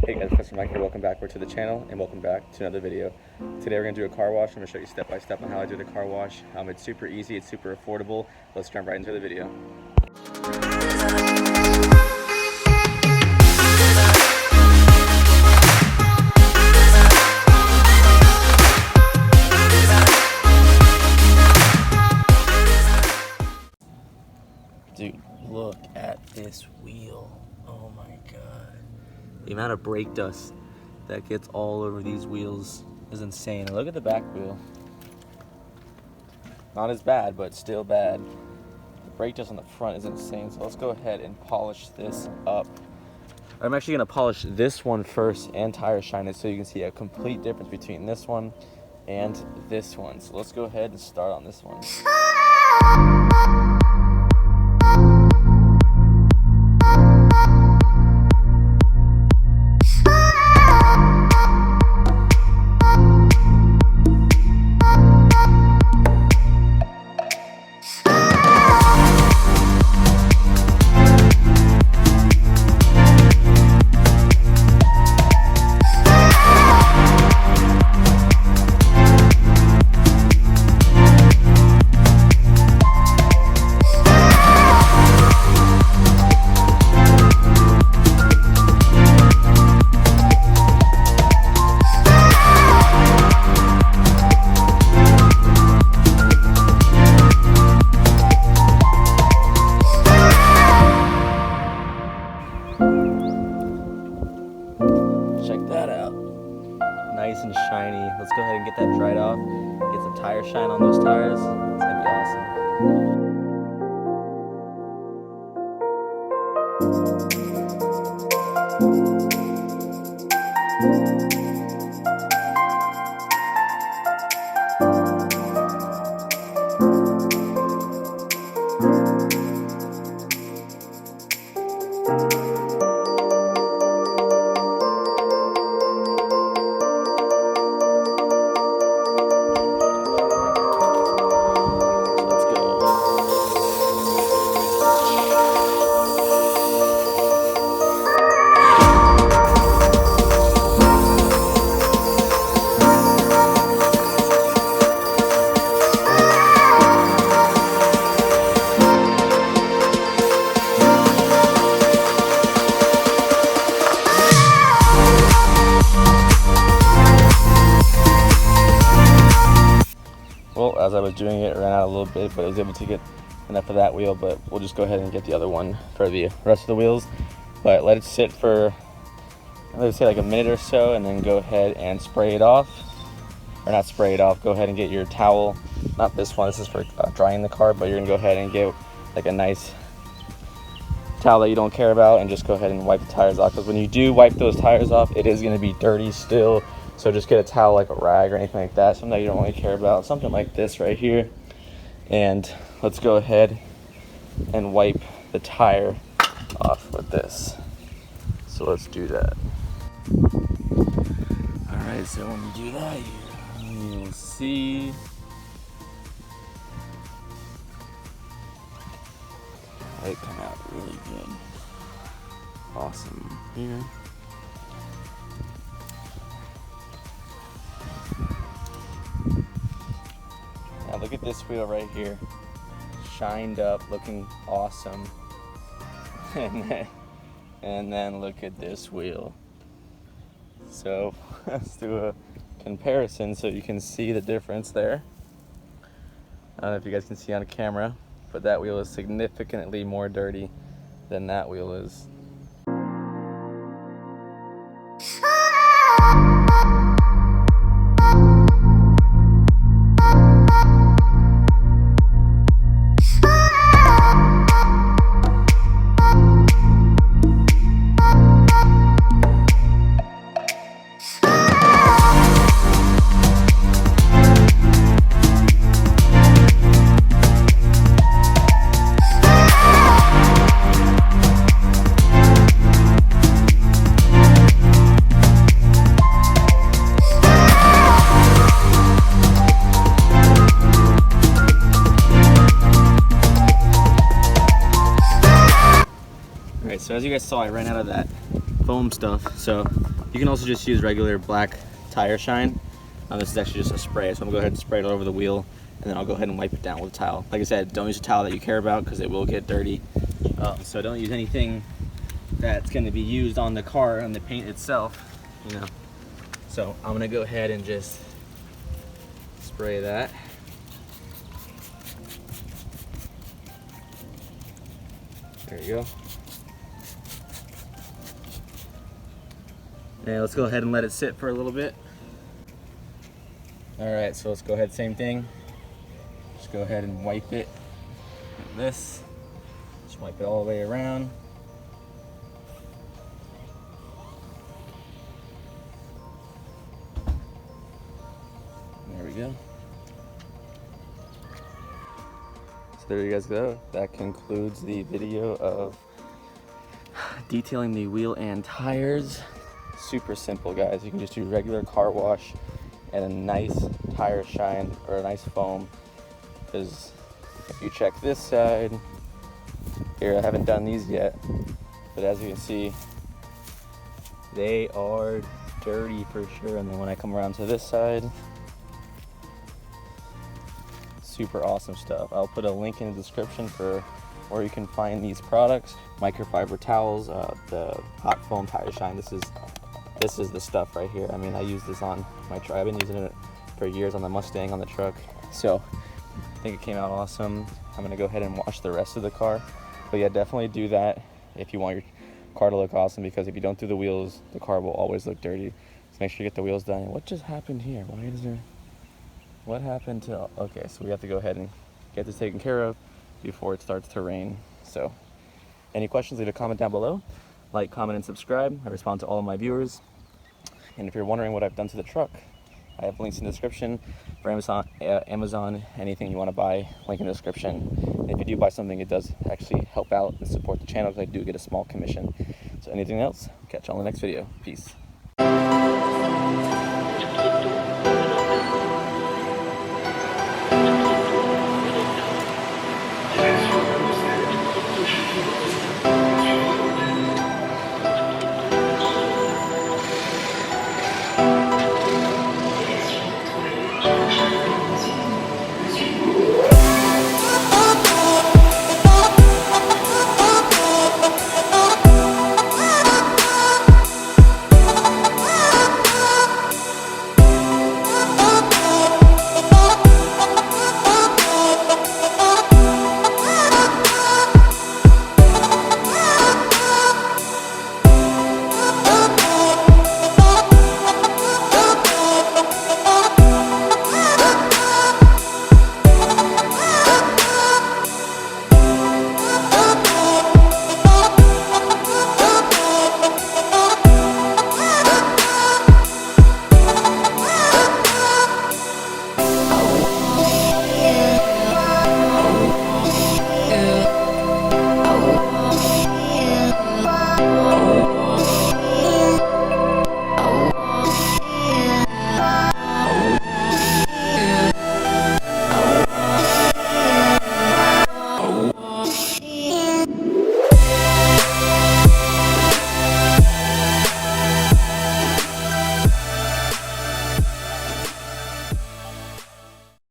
Hey guys, Professor Mike here. Welcome back to the channel and welcome back to another video. Today we're going to do a car wash. I'm going to show you step by step on how I do the car wash. It's super easy, it's super affordable. Let's jump right into the video. Dude, look at this wheel. Oh my god. The amount of brake dust that gets all over these wheels is insane. And look at the back wheel. Not as bad, but still bad. The brake dust on the front is insane. So let's go ahead and polish this up. I'm actually going to polish this one first and tire shine it so you can see a complete difference between this one and this one. So let's go ahead and start on this one. Check that out. Nice and shiny. Let's go ahead and get that dried off. Get some tire shine on those tires. It's gonna be awesome. Well, as I was doing it, ran out a little bit, but I was able to get enough of that wheel, but we'll just go ahead and get the other one for the rest of the wheels. But let it sit for, let's say like a minute or so, and then go ahead and spray it off. Or not spray it off, go ahead and get your towel. Not this one, this is for drying the car, but you're gonna go ahead and get like a nice towel that you don't care about and just go ahead and wipe the tires off. Because when you do wipe those tires off, it is gonna be dirty still. So just get a towel like a rag or anything like that, something that you don't really care about, something like this right here. And let's go ahead and wipe the tire off with this. So let's do that. All right, so when you do that, you'll see it come out really good. Awesome here. Now look at this wheel right here, shined up, looking awesome. And then look at this wheel. So let's do a comparison so you can see the difference there. I don't know if you guys can see on camera, but that wheel is significantly more dirty than that wheel is. So as you guys saw, I ran out of that foam stuff, so You can also just use regular black tire shine. This is actually just a spray, so I'm gonna go ahead and spray it all over the wheel, and then I'll go ahead and wipe it down with a towel. Like I said, don't use a towel that you care about because it will get dirty. So don't use anything that's gonna be used on the car and the paint itself, you know. So I'm gonna go ahead and just spray that. There you go. And let's go ahead and let it sit for a little bit. All right, so let's go ahead, same thing. Just go ahead and wipe it like this. Just wipe it all the way around. There we go. So there you guys go. That concludes the video of detailing the wheel and tires. Super simple, guys. You can just do regular car wash and a nice tire shine or a nice foam. Because if you check this side here, I haven't done these yet, but as you can see, they are dirty for sure. And then when I come around to this side, super awesome stuff. I'll put a link in the description for where you can find these products. Microfiber towels, the hot foam tire shine. This is the stuff right here. I mean, I use this on my truck. I've been using it for years on the Mustang on the truck. So I think it came out awesome. I'm gonna go ahead and wash the rest of the car. But yeah, definitely do that if you want your car to look awesome, because if you don't do the wheels, the car will always look dirty. So make sure you get the wheels done. What just happened here? Why is there, what happened to, okay, so we have to go ahead and get this taken care of before it starts to rain. So any questions, leave a comment down below. Like, comment, and subscribe. I respond to all of my viewers. And if you're wondering what I've done to the truck, I have links in the description for Amazon, anything you want to buy, link in the description. And if you do buy something, it does actually help out and support the channel, because I do get a small commission. So anything else, catch you on the next video. Peace.